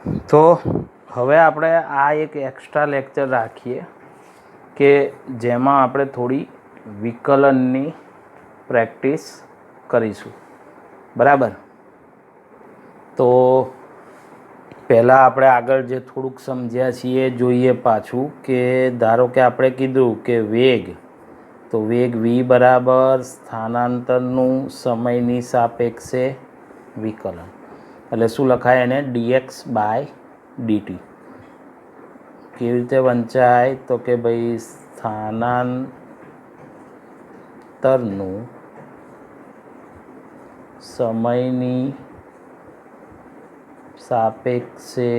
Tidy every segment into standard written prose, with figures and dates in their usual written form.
તો હવે આપણે આ એક એક્સ્ટ્રા લેક્ચર રાખીએ કે જેમાં આપણે થોડી વિકલનની પ્રેક્ટિસ કરીશું, બરાબર. તો પહેલાં આપણે આગળ જે થોડુંક સમજ્યા છીએ જોઈએ પાછું કે ધારો કે આપણે કીધું કે વેગ, તો વેગ v બરાબર સ્થાનાંતરનું સમયની સાપેક્ષે વિકલન, એટલે શું લખાય એને dx બાય dt. કેવી રીતે વંચાય તો કે ભાઈ સ્થાનાંતરનું સમયની સાપેક્ષે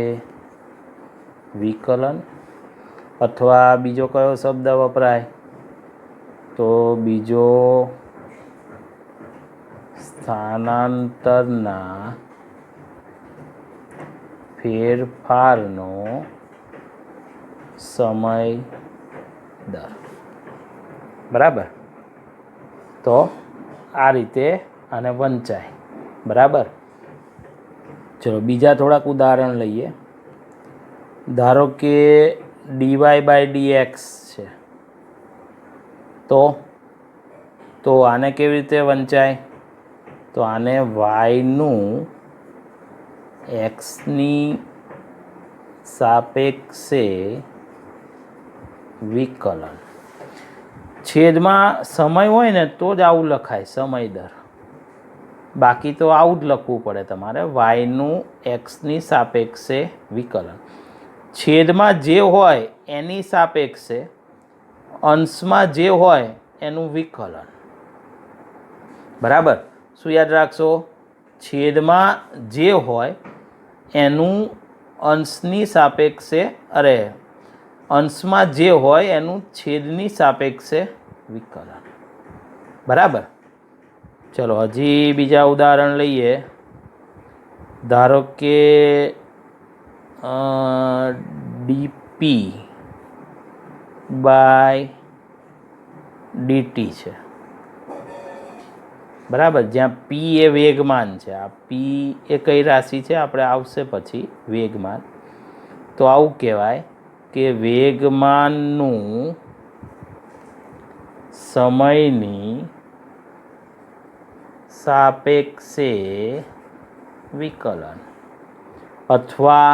વિકલન, અથવા બીજો કયો શબ્દ વપરાય તો બીજો સ્થાનાંતરના ફેરફારનો સમય દર, બરાબર. તો આ રીતે આને વંચાય, બરાબર. ચલો બીજા થોડાક ઉદાહરણ લઈએ. ધારો કે dy બાય dx છે, તો આને કેવી રીતે વંચાય તો આને yનું xની સાપેક્ષે વિકલન. છેદમાં સમય હોય ને તો જ આવું લખાય સમય દર, બાકી તો આવું જ લખવું પડે તમારે yનું xની સાપેક્ષે વિકલન. છેદમાં જે હોય એની સાપેક્ષે, અંશમાં જે હોય એનું વિકલન, બરાબર. શું યાદ રાખશો? છેદમાં જે હોય એનું અંશની સાપેક્ષે, અંશમાં જે હોય એનું છેદની સાપેક્ષે વિકલન, બરાબર. ચલો હજી બીજા ઉદાહરણ લઈએ. ધારો કે dp બાય dt છે, બરાબર. જ્યાં p એ વેગમાન છે, આ p એ કઈ રાશિ છે આપણે આવશે પછી વેગમાન. તો આવું કહેવાય કે વેગમાનનું સમયની સાપેક્ષે વિકલન, અથવા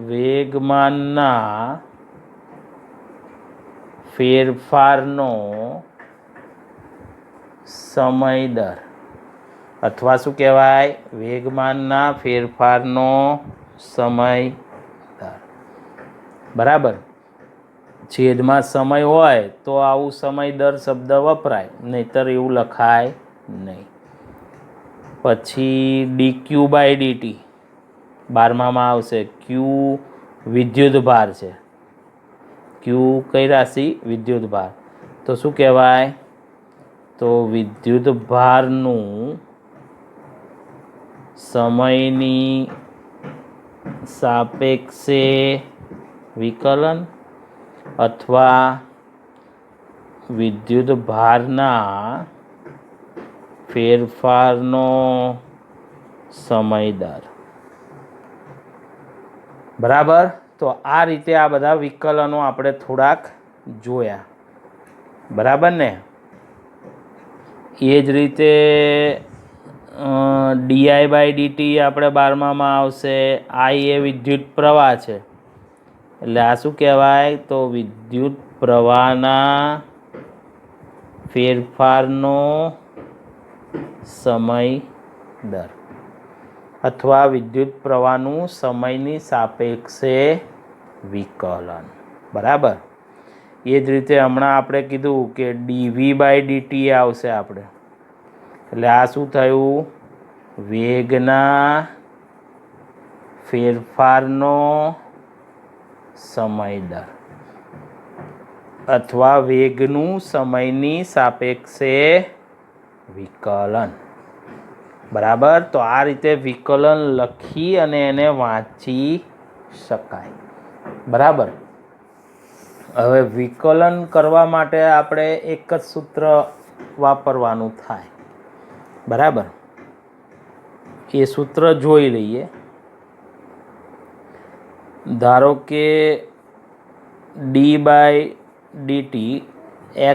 વેગમાનના ફેરફારનો સમય દર, અથવા શું કહેવાય વેગમાનના ફેરફારનો સમય દર, બરાબર. છેદમાં સમય હોય તો આવું સમય દર શબ્દ વપરાય, નહીંતર એવું લખાય નહીં. પછી dq બાય dt 12માં આવશે. q વિદ્યુત ભાર છે, q કઈ રાશિ? વિદ્યુત ભાર. તો શું કહેવાય તો વિદ્યુત ભારનું સમયની સાપેક્ષે વિકલન, અથવા વિદ્યુત ભારના ફેરફારનો સમય દર, બરાબર. તો આ રીતે આ બધા વિકલનો આપણે થોડાક જોયા, બરાબર ને. એ જ રીતે dy બાય dt આપણે 12માં આવશે. I એ વિદ્યુત પ્રવાહ છે, એટલે આ શું કહેવાય તો વિદ્યુત પ્રવાહના ફેરફારનો સમય દર, અથવા વિદ્યુત પ્રવાહનું સમયની સાપેક્ષે વિકલન, બરાબર. એ જ રીતે હમણાં આપણે કીધું કે dv બાય dt આવશે આપણે, એટલે આ શું થયું વેગના ફેરફારનો સમય દર, અથવા વેગનું સમયની સાપેક્ષે વિકલન, બરાબર. તો આ રીતે વિકલન લખી અને એને વાંચી શકાય, બરાબર. હવે વિકલન કરવા માટે આપણે એક જ સૂત્ર વાપરવાનું થાય, બરાબર. એ સૂત્ર જોઈ લઈએ. ધારો કે d/dt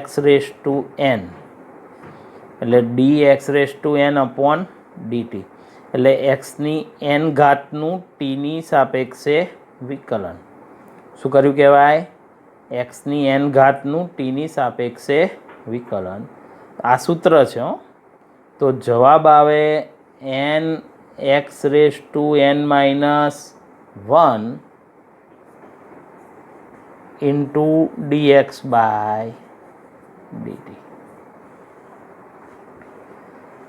x⁴n એટલે dx⁴n/dt એટલે xની n ઘાતનું tની સાપેક્ષે વિકલન. શું કર્યું કહેવાય? xની n ઘાતનું tની સાપેક્ષે વિકલન. આ સૂત્ર છે હો. તો જવાબ આવે n x⁻n−1 ઇન્ટુ dx/dt.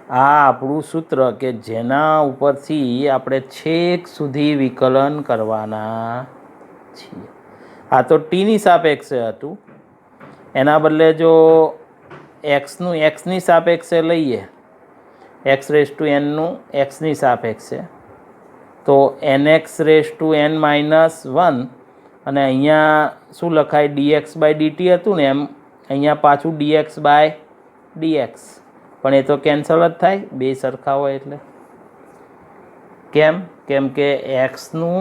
આ આપણું સૂત્ર કે જેના ઉપરથી આપણે છેક સુધી વિકલન કરવાના છીએ. આ તો tની સાપેક્ષે હતું. એના બદલે જો xનું xની સાપેક્ષે લઈએ, x⁻n નું xની સાપેક્ષે, તો nx⁻n−1 અને અહીંયા શું લખાય? dx/dt હતું ને, એમ અહીંયા પાછું dx/dx, પણ એ તો કેન્સલ જ થાય, બે સરખા હોય એટલે. કેમ? કેમ કે xનું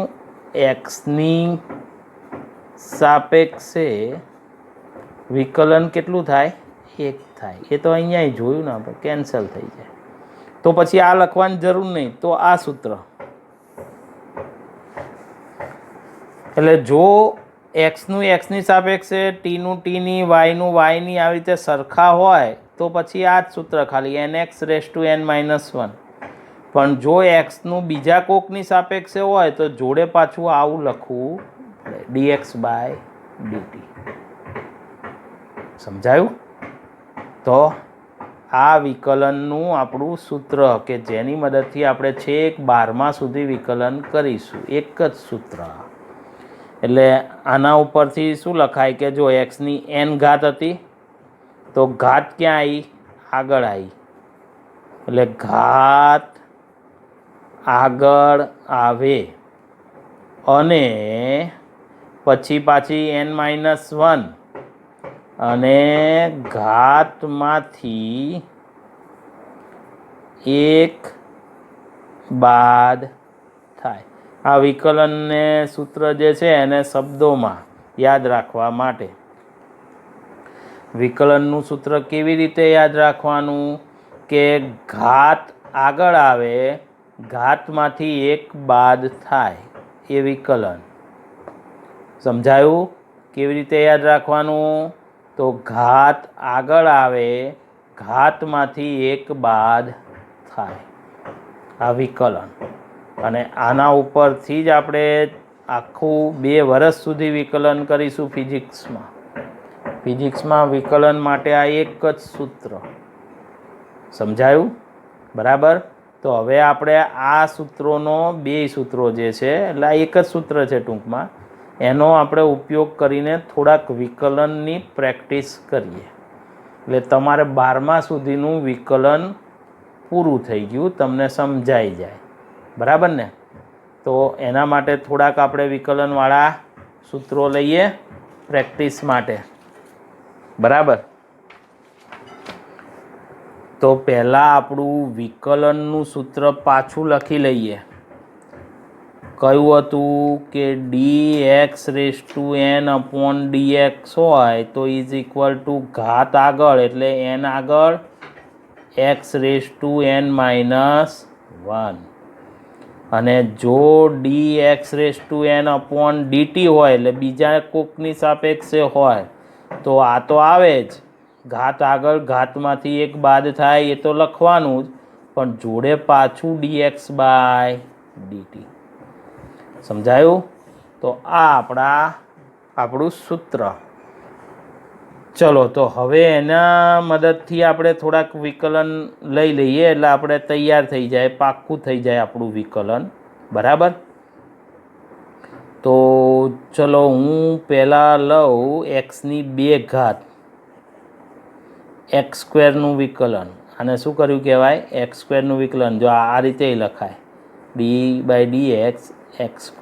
xની સાપેક્ષે વિકલન કેટલું થાય? 1 થાય. એ તો અહીંયા જોયું ને આપણે, કેન્સલ થઈ જાય. તો પછી આ લખવાની જરૂર નહીં, તો આ સૂત્ર. એટલે જો xનું xની સાપેક્ષે, tનું tની, yનું yની આવી રીતે સરખા હોય તો પછી આ જ સૂત્ર ખાલી nx⁻n−1. પણ જો xનું બીજા કોકની સાપેક્ષે હોય તો જોડે પાછું આવું લખવું dx/dt. સમજાયું? તો આ વિકલનનું આપણું સૂત્ર કે જેની મદદથી આપણે છેક 12મા સુધી વિકલન કરીશું. એક જ સૂત્ર. એટલે આના ઉપરથી શું લખાય કે જો xની n ઘાત હતી તો ઘાત ક્યાં આવી? આગળ આવી. એટલે ઘાત આગળ આવે અને પછી પાછી n-1 અને ઘાતમાંથી 1 બાદ થાય. આ વિકલનને સૂત્ર જે છે એને શબ્દોમાં યાદ રાખવા માટે, વિકલનનું સૂત્ર કેવી રીતે યાદ રાખવાનું કે ઘાત આગળ આવે, ઘાતમાંથી 1 બાદ થાય, એ વિકલન. સમજાયું? કેવી રીતે યાદ રાખવાનું? તો ઘાત આગળ આવે, ઘાતમાંથી 1 બાદ થાય, આ વિકલન. અને આના ઉપરથી જ આપણે આખું 2 વર્ષ સુધી વિકલન કરીશું ફિઝિક્સમાં. ફિઝિક્સમાં વિકલન માટે આ એક જ સૂત્ર. સમજાયું? બરાબર. તો હવે આપણે આ સૂત્રોનો, 2 સૂત્રો જે છે, એટલે આ એક જ સૂત્ર છે ટૂંકમાં, એનો આપણે ઉપયોગ કરીને થોડાક વિકલનની પ્રેક્ટિસ કરીએ. એટલે તમારે 12મા સુધીનું વિકલન પૂરું થઈ ગયું, તમને સમજાઈ જાય. બરાબર ને? તો એના માટે થોડાક આપણે વિકલનવાળા સૂત્રો લઈએ પ્રેક્ટિસ માટે. બરાબર. તો પહેલાં આપણું વિકલનનું સૂત્ર પાછું લખી લઈએ. કયું હતું કે dx⁻n/dx હોય તો ઇઝ ઇક્વલ ટુ ઘાત આગળ એટલે n આગળ x⁻n−1 અને જો dx⁻n/dt હોય એટલે બીજા કોકની સાપેક્ષે હોય તો આ તો આવે જ, ઘાત આગળ ઘાતમાંથી 1 બાદ થાય, એ તો લખવાનું જ, પણ જોડે પાછું dx/dt. સમજાયું? તો આ આપણું સૂત્ર. ચલો, તો હવે એના મદદથી આપણે થોડાક વિકલન લઈ લઈએ એટલે આપણે તૈયાર થઈ જાય, પાક્કું થઈ જાય આપણું વિકલન. બરાબર. તો ચલો હું પહેલાં લઉં xની 2 ઘાત, x² નું વિકલન. આને શું કર્યું કહેવાય? x² નું વિકલન. જો આ રીતે લખાય d/dx x².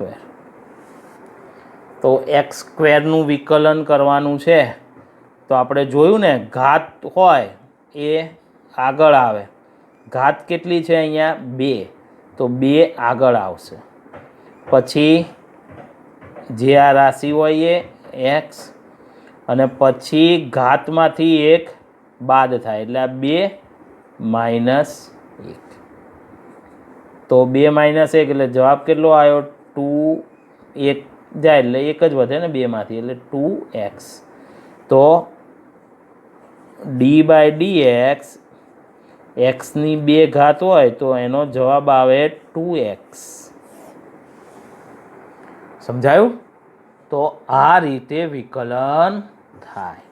તો x² નું વિકલન કરવાનું છે. તો આપણે જોયું ને, ઘાત હોય એ આગળ આવે. ઘાત કેટલી છે અહીંયા? 2. તો તો 2 આગળ આવશે. પછી જે આ રાશિ હોય એ એક્સ, અને પછી ઘાતમાંથી 1 બાદ થાય એટલે આ 2 માઇનસ 1. તો 2 માઇનસ 1 એટલે જવાબ કેટલો આવ્યો? 2. 1 જાય એટલે 1 જ વધે ને 2માંથી, એટલે 2x. તો ડી બાય ડી એક્સ, એક્સની 2 ઘાત હોય તો એનો જવાબ આવે 2x. સમજાયું? તો આ રીતે વિકલન થાય.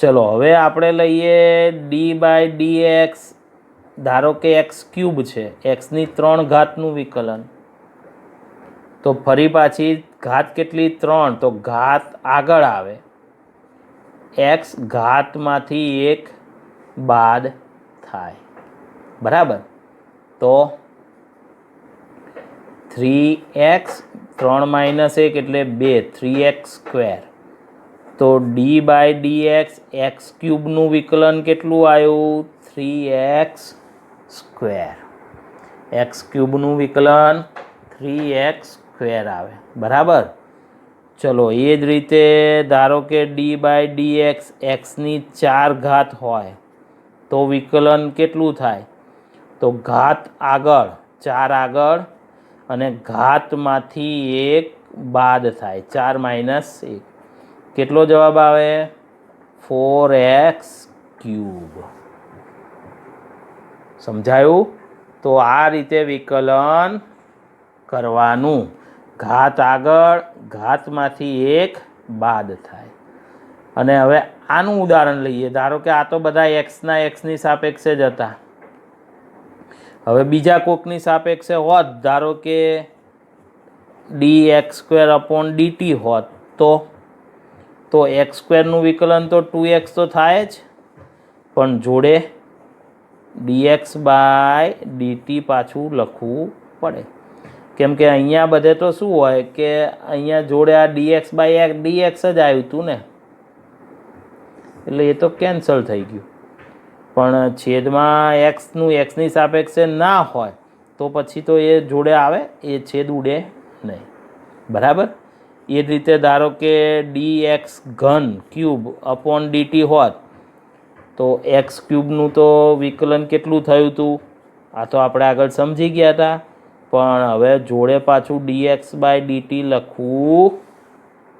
ચલો હવે આપણે લઈએ ડી બાય ડી એક્સ. ધારો કે એક્સ ક્યુબ છે, એક્સની 3 ઘાતનું વિકલન. તો ફરી પાછી ઘાત કેટલી? 3. તો ઘાત આગળ આવે, એક્સ ઘાતમાંથી 1 બાદ થાય. બરાબર? તો 3x, 3 માઇનસ 1 એટલે 2, 3x². તો d by d x x ક્યુબનું વિકલન કેટલું આવ્યું? 3x². એક્સ ક્યુબનું વિકલન 3x² આવે. બરાબર? ચલો એ જ રીતે ધારો કે ડી બાય ડી એક્સ એક્સની 4 ઘાત હોય તો વિકલન કેટલું થાય? તો ઘાત આગળ, 4 આગળ, અને ઘાતમાંથી 1 બાદ થાય, 4 માઇનસ 1. કેટલો જવાબ આવે? 4x³. સમજાયું? તો આ રીતે વિકલન કરવાનું. ઘાત આગળ, ઘાતમાંથી 1 બાદ થાય. અને હવે આનું ઉદાહરણ લઈએ. ધારો કે આ તો બધા એક્સના એક્સની સાપેક્ષે જ હતા. હવે બીજા કોકની સાપેક્ષે હોત, ધારો કે dx²/dt હોત તો x²નું વિકલન તો 2x તો થાય જ, પણ જોડે dx/dt પાછું લખવું પડે. કેમ કે અહીંયા બધે તો શું હોય કે અહીંયા જોડે આ dx/dx જ આવ્યું હતું ને, એટલે એ તો કેન્સલ થઈ ગયું. પણ છેદમાં એક્સનું એક્સની સાપેક્ષે ના હોય તો પછી તો એ જોડે આવે, એ છેદ ઉડે નહીં. બરાબર? એ જ રીતે ધારો કે dx³ હોત તો x³ તો વિકલન કેટલું થયું હતું? આ તો આપણે આગળ સમજી ગયા હતા, પણ હવે જોડે પાછું dx/dt લખવું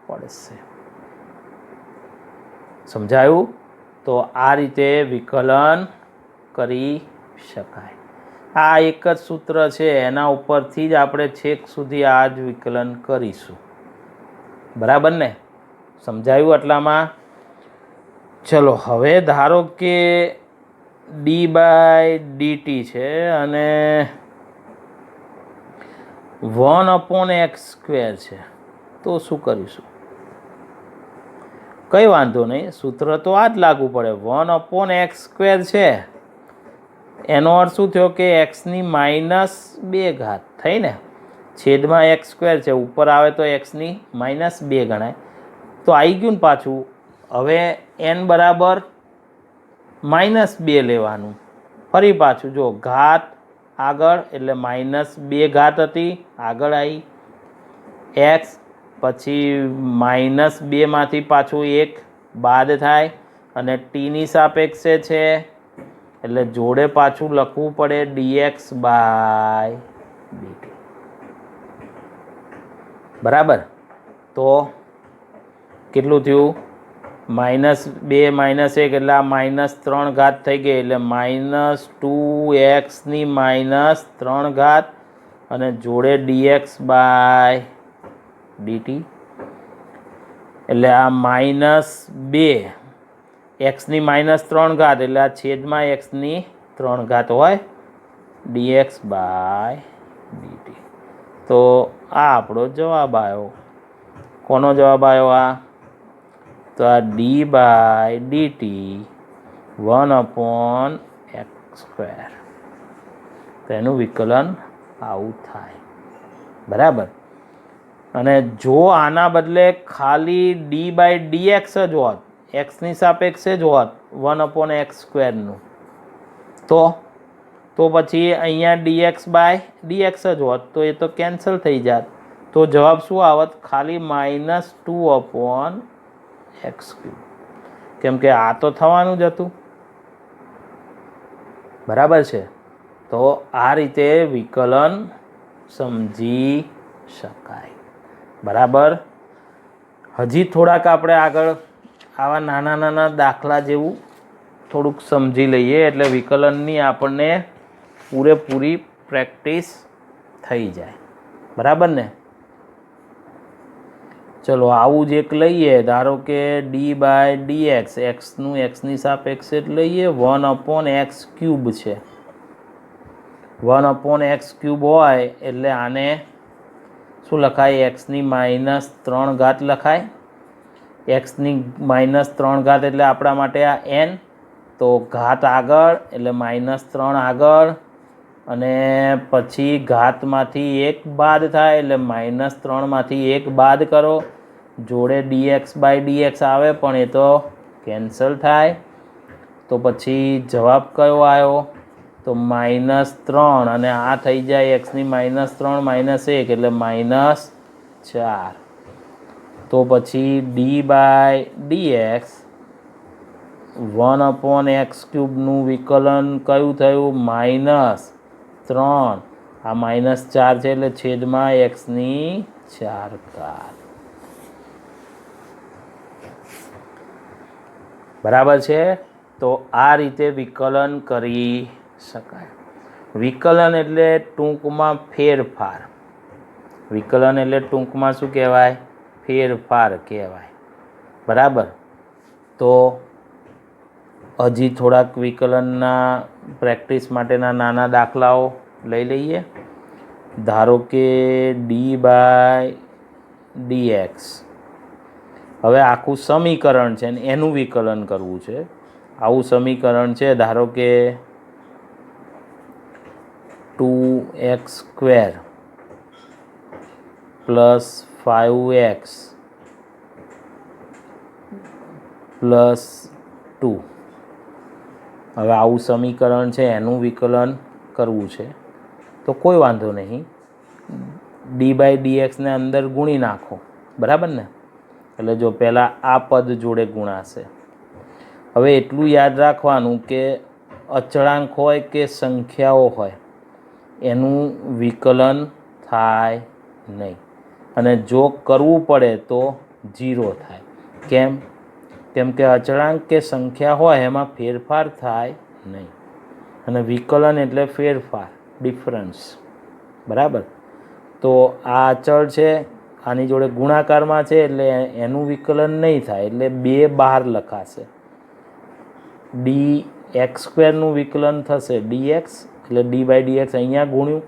પડશે. સમજાયું? તો આ રીતે વિકલન કરી શકાય. આ એક જ સૂત્ર છે, એના ઉપરથી જ આપણે છેક સુધી આ જ વિકલન કરીશું. બરાબર ને? સમજાયું આટલામાં? ચલો હવે ધારો કે d/dt છે અને 1/x² છે, તો શું કરીશું? કંઈ વાંધો નહીં, સૂત્ર તો આ જ લાગુ પડે. 1/x² છે એનો અર્થ શું થયો કે એક્સની -2 ઘાત થઈ ને, છેદમાં x² છે, ઉપર આવે તો એક્સની -2 ગણાય. તો આવી ગયું ને પાછું. હવે n બરાબર -2 લેવાનું. ફરી પાછું જો ઘાત આગળ એટલે -2 ઘાત હતી, આગળ આવી એક્સ, પછી -2 માંથી પાછું 1 બાદ થાય, અને ટીની સાપેક્ષે છે એટલે જોડે પાછું લખવું પડે dx/dt. બરાબર? તો કેટલું થયું? -2 - 1 એટલે આ -3 ઘાત થઈ ગઈ, એટલે -2x ની -3 ઘાત, અને જોડે dx/dt. એટલે આ -2 એક્સની -3 ઘાત એટલે આ છેદમાં એક્સની 3 ઘાત હોય, dx/dt. તો આ આપણો જવાબ આવ્યો. કોનો જવાબ આવ્યો? આ તો આ d/dt 1/x². તો એનું વિકલન આવું થાય. બરાબર? અને જો આના બદલે ખાલી d/dx જ હોત, એક્સની સાપેક્ષે જ હોત 1/x²નું, તો તો પછી અહીંયા dx બાય dx જ હોત તો એ તો કેન્સલ થઈ જાત. તો જવાબ શું આવત? ખાલી -2/x³. કેમ કે આ તો થવાનું જ હતું. બરાબર છે. તો આ રીતે વિકલન સમજી શકાય. બરાબર. હજી થોડાક આપણે આગળ આવા નાના નાના દાખલા જેવું થોડુંક સમજી લઈએ એટલે વિકલનની આપણને પૂરેપૂરી પ્રેક્ટિસ થઈ જાય. બરાબર ને? ચલો આવું જ એક લઈએ. ધારો કે d/dx એક્સનું એક્સની સાપેક્ષે લઈએ 1/x³ છે. 1/x³ હોય એટલે આને શું લખાય? એક્સની -3 લખાય. એક્સની -3 એટલે આપણા માટે આ n. તો ઘાત આગળ એટલે -3 આગળ અને પછી ઘાતમાંથી 1 બાદ થાય એટલે -3 માંથી 1 બાદ કરો. જોડે dx/dx આવે પણ એ તો કેન્સલ થાય. તો પછી જવાબ કયો આવ્યો? તો -3 અને આ થઈ જાય એક્સની -3 -1 એટલે -4. તો પછી d/dx 1/x³ નું વિકલન કયું થયું? -3. આ -4 છે એટલે છેદમાં એક્સની 4 બરાબર છે. તો આ રીતે વિકલન કરી શકાય. વિકલન એટલે ટૂંકમાં ફેરફાર. વિકલન એટલે ટૂંકમાં શું કહેવાય? ફેરફાર કહેવાય. બરાબર. તો હજી થોડાક વિકલનના પ્રેક્ટિસ માટેના નાના દાખલાઓ લઈ લઈએ. ધારો કે d/dx હવે આખું સમીકરણ છે ને એનું વિકલન કરવું છે. આવું સમીકરણ છે. ધારો કે 2x² + 5x + 2. હવે આવું સમીકરણ છે એનું વિકલન કરવું છે. તો કોઈ વાંધો નહીં. d/dx ને અંદર ગુણી નાખો. બરાબર ને? એટલે જો પહેલાં આ પદ જોડે ગુણાશે. હવે એટલું યાદ રાખવાનું કે અચળાંક હોય કે સંખ્યાઓ હોય એનું વિકલન થાય નહીં. અને જો કરવું પડે તો 0 થાય. કેમ? કેમ કે અચળાંક કે સંખ્યા હોય એમાં ફેરફાર થાય નહીં. અને વિકલન એટલે ફેરફાર, ડિફરન્સ. બરાબર. તો આ અચળ છે, આની જોડે ગુણાકારમાં છે એટલે એનું વિકલન નહીં થાય એટલે 2 બહાર લખાશે. dx² નું વિકલન થશે dx એટલે d/dx અહીંયા ગુણ્યું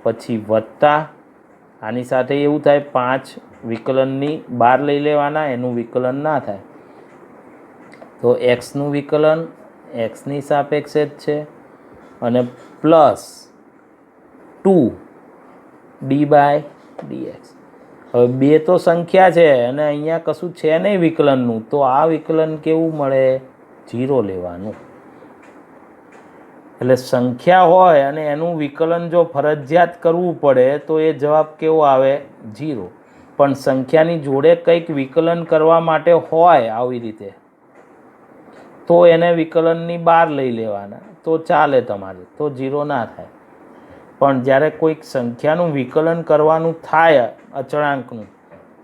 પછી વત્તા આની સાથે એવું થાય 5 વિકલનની બહાર લઈ લેવાના, એનું વિકલન ના થાય. તો એક્સનું વિકલન એક્સની સાપેક્ષે જ છે અને +2 d/dx. હવે 2 તો સંખ્યા છે અને અહીંયા કશું છે નહીં વિકલનનું. તો આ વિકલન કેવું મળે? 0 લેવાનું. એટલે સંખ્યા હોય અને એનું વિકલન જો ફરજિયાત કરવું પડે તો એ જવાબ કેવો આવે? 0. પણ સંખ્યાની જોડે કંઈક વિકલન કરવા માટે હોય આવી રીતે તો એને વિકલનની બહાર લઈ લેવાના તો ચાલે તમારે, તો 0 ના થાય. પણ જ્યારે કોઈક સંખ્યાનું વિકલન કરવાનું થાય અચળાંકનું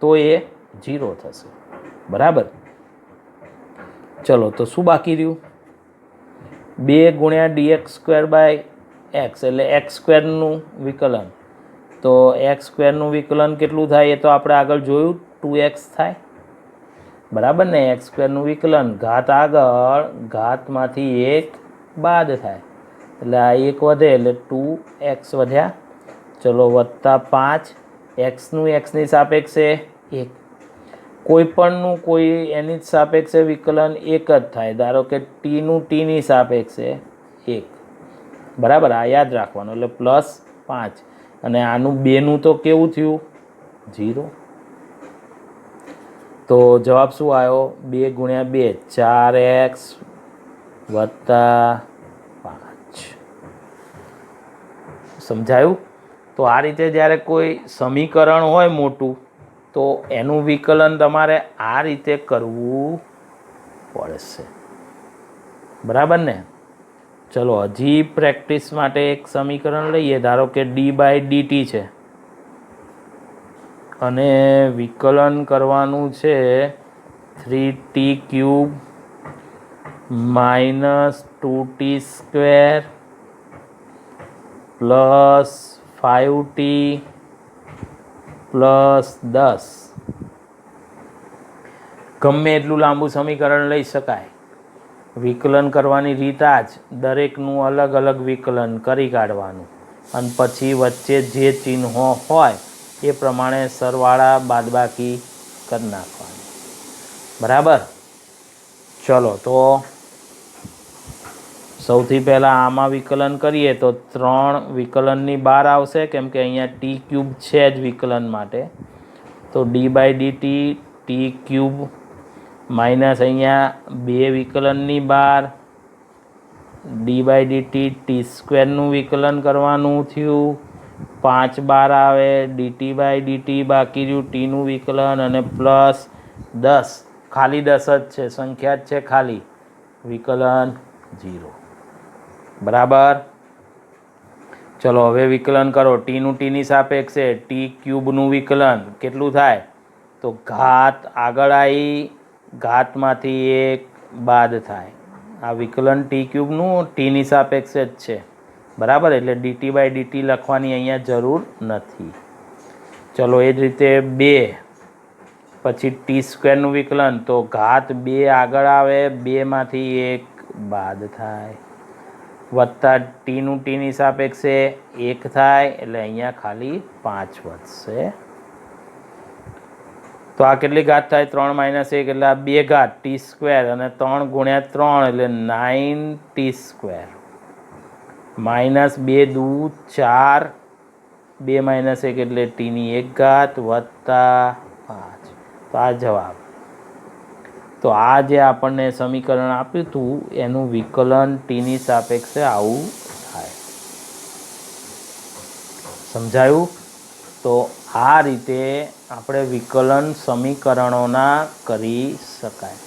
તો એ 0 થશે. બરાબર. ચલો તો શું બાકી રહ્યું? 2 × dx² x એટલે x² નું વિકલન. તો x² નું વિકલન કેટલું થાય એ તો આપણે આગળ જોયું, 2x થાય. બરાબર ને? x² નું વિકલન ઘાત આગળ ઘાતમાંથી 1 બાદ થાય એટલે આ 1 વધે એટલે 2x વધ્યા. ચલો +5 એક્સનું એક્સની સાપેક્ષે 1. કોઈ પણનું કોઈ એની સાપેક્ષે વિકલન 1 જ થાય. ધારો કે ટીનું ટીની સાપેક્ષે 1. બરાબર. આ યાદ રાખવાનું. એટલે +5 અને આનું 2નું તો કેવું થયું? 0. તો જવાબ શું આવ્યો? 2 × 2 4x + 5. સમજાયું? તો આ રીતે જ્યારે કોઈ સમીકરણ હોય મોટું તો એનું વિકલન તમારે આ રીતે કરવું પડશે, બરાબર ને? ચલો હજી પ્રેક્ટિસ માટે એક સમીકરણ લઈએ. ધારો કે d/dt છે અને વિકલન કરવાનું છે 3t³ - 2t² plus 5t plus 10. ગમે એટલું લાંબુ સમીકરણ લઈ શકાય. વિકલન કરવાની રીત આ જ, દરેકનું અલગ અલગ વિકલન કરી કાઢવાનું અને પછી વચ્ચે જે ચિહ્નો હોય એ પ્રમાણે સરવાળા બાદબાકી કરી નાખવાનું, બરાબર? ચલો તો સૌથી પહેલાં આમાં વિકલન કરીએ તો 3 વિકલનની બહાર આવશે, કેમ કે અહીંયા t³ છે જ વિકલન માટે. તો d/dt t³ માઇનસ અહીંયા 2 વિકલનની બહાર d/dt t² વિકલન કરવાનું થયું, 5 બહાર આવે, dt/dt બાકી રહ્યું tનું વિકલન અને પ્લસ 10, ખાલી 10 જ છે, સંખ્યા જ છે ખાલી, વિકલન 0, બરાબર? ચલો હવે વિકલન કરો. tનું tની સાપેક્ષે t³ વિકલન કેટલું થાય? તો ઘાત આગળ આવી, ઘાતમાંથી 1 બાદ થાય. આ વિકલન t³ tની સાપેક્ષે જ છે, બરાબર? એટલે dt/dt લખવાની અહીંયા જરૂર નથી. ચલો એ જ રીતે 2 પછી t² વિકલન, તો ઘાત 2 આગળ આવે, 2માંથી 1 બાદ થાય, વત્તા tનું tની સાપેક્ષે 1 થાય, એટલે અહીંયા ખાલી 5 વધશે. તો આ કેટલી ઘાત થાય? 3 - 1 એટલે આ 2 ઘાત t² અને 3 × 3 એટલે 9t², માઇનસ 2 દુ 4, 2 - 1 એટલે tની 1 ઘાત વત્તા 5. તો આ જવાબ. તો આ જે આપણને સમીકરણ આપ્યું હતું એનું વિકલન tની સાપેક્ષે આવું થાય. સમજાયું? તો આ રીતે આપણે વિકલન સમીકરણોના કરી શકાય.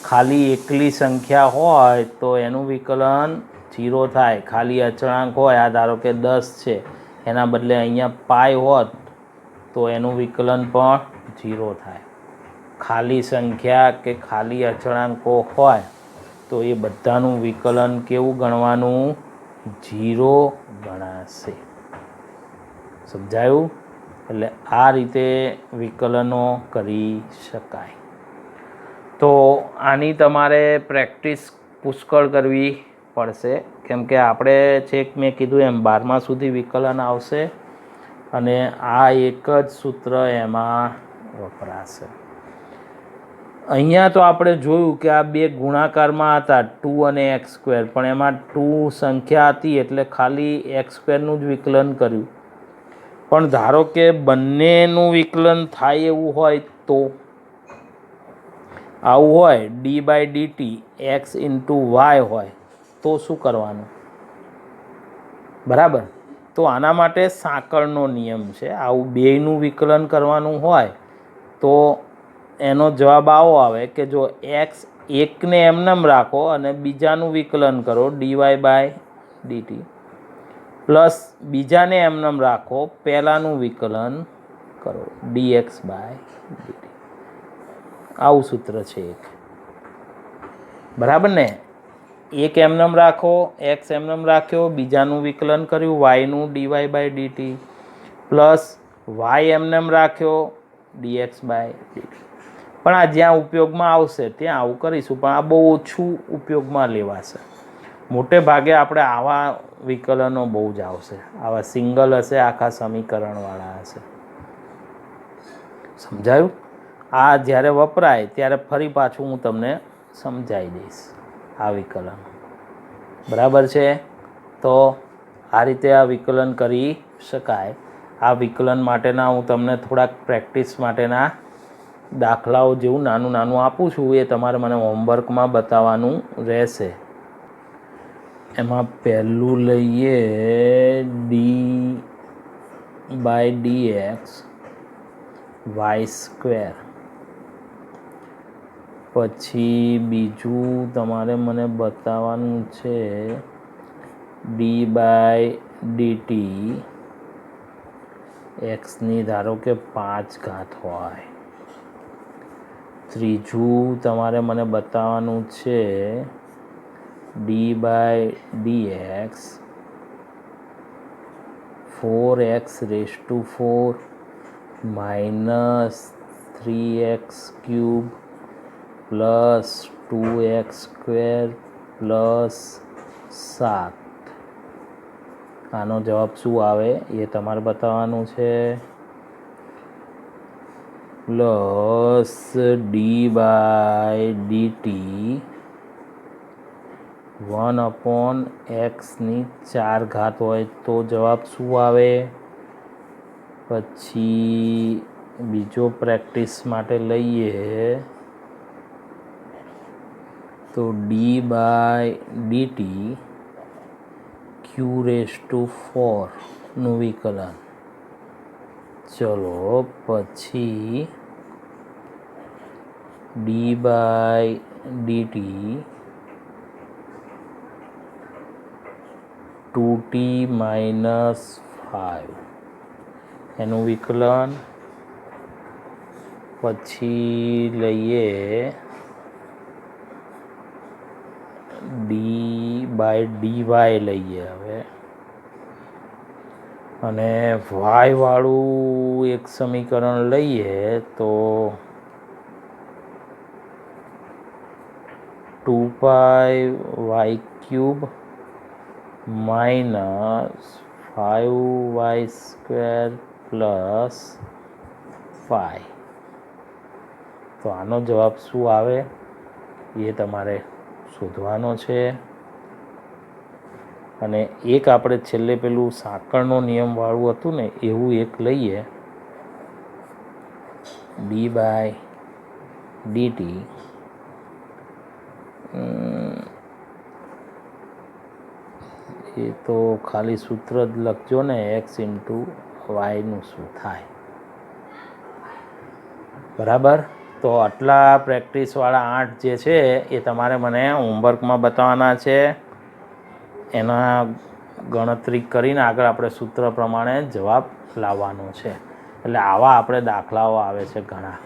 ખાલી એકલી સંખ્યા હોય તો એનું વિકલન 0 થાય. ખાલી અચળાંક હોય, આ ધારો કે 10 છે, એના બદલે અહીંયા પાઈ હોત તો એનું વિકલન પણ 0 થાય. ખાલી સંખ્યા કે ખાલી અચળાંકો હોય તો એ બધાનું વિકલન કેવું ગણવાનું? 0 ગણાશે. સમજાયું? એટલે આ રીતે વિકલનો કરી શકાય. તો આની તમારે પ્રેક્ટિસ પુષ્કળ કરવી પડશે, કેમ કે આપણે છેક મેં કીધું એમ 12મા સુધી વિકલન આવશે અને આ એક જ સૂત્ર એમાં વપરાશે. અહીંયા તો આપણે જોયું કે આ 2 ગુણાકારમાં હતા, 2 અને x², પણ એમાં 2 સંખ્યા હતી એટલે ખાલી x²નું જ વિકલન કર્યું. પણ ધારો કે બંનેનું વિકલન થાય એવું હોય તો આવું હોય, d/dt x × y હોય તો શું કરવાનું? બરાબર? તો આના માટે સાંકળનો નિયમ છે. આવું બેયનું વિકલન કરવાનું હોય તો એનો જવાબ આવો આવે કે જો x એકને એમનેમ રાખો અને બીજાનું વિકલન કરો dy/dt, પ્લસ બીજાને એમનેમ રાખો, પહેલાંનું વિકલન કરો dx/dt. આવું સૂત્ર છે એક, બરાબર ને? એક એમનેમ રાખો, x એમનેમ રાખ્યો, બીજાનું વિકલન કર્યું yનું dy/dt, પ્લસ y એમનેમ રાખ્યો dx/dt. પણ આ જ્યાં ઉપયોગમાં આવશે ત્યાં આવું કરીશું, પણ આ બહુ ઓછું ઉપયોગમાં લેવાશે. મોટે ભાગે આપણે આવા વિકલનો બહુ જ આવશે, આવા સિંગલ હશે, આખા સમીકરણવાળા હશે. સમજાયું? આ જ્યારે વપરાય ત્યારે ફરી પાછું હું તમને સમજાવી દઈશ આ વિકલન, બરાબર છે? તો આ રીતે આ વિકલન કરી શકાય. આ વિકલન માટેના હું તમને થોડાક પ્રેક્ટિસ માટેના દાખલાઓ જેવું નાનું નાનું આપું છું, એ તમારે મને હોમવર્કમાં બતાવવાનું રહેશે. એમાં પહેલું લઈએ d/dx વાય સ્ક્વેર. પછી બીજું તમારે મને બતાવવાનું છે d/dt એક્સની ધારો કે 5 ઘાત હોય. ત્રીજું તમારે મને બતાવવાનું છે d/dx 4x⁴ -3x³ + 2x² + 7. આનો જવાબ શું આવે એ તમારે બતાવવાનું છે. પ્લસ d/dt 1/x ની 4 ઘાત હોય તો જવાબ શું આવે. પછી બીજો પ્રેક્ટિસ માટે લઈએ તો d/dt q⁴ નું વિકલન. ચલો પછી d/dt 2t - 5 એનું વિકલન. પછી લઈએ d/dy લઈએ હવે, અને વાયવાળું એક સમીકરણ લઈએ તો 2πy³ - 5y² + 5. તો આનો જવાબ શું આવે એ તમારે શોધવાનો છે. અને એક આપણે છેલ્લે પેલું સાંકળનો નિયમવાળું હતું ને એવું એક લઈએ d/dt એ તો ખાલી સૂત્ર જ લખજો ને x × yનું શું થાય. બરાબર. તો આટલા પ્રેક્ટિસવાળા 8 જે છે એ તમારે મને હોમવર્કમાં બતાવવાના છે. એના ગણતરી કરીને આગળ આપણે સૂત્ર પ્રમાણે જવાબ લાવવાનો છે. એટલે આવા આપણે દાખલાઓ આવે છે ઘણા.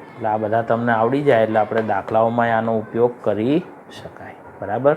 એટલે આ બધા તમને આવડી જાય એટલે આપણે દાખલાઓમાં આનો ઉપયોગ કરી શકાય. બરાબર.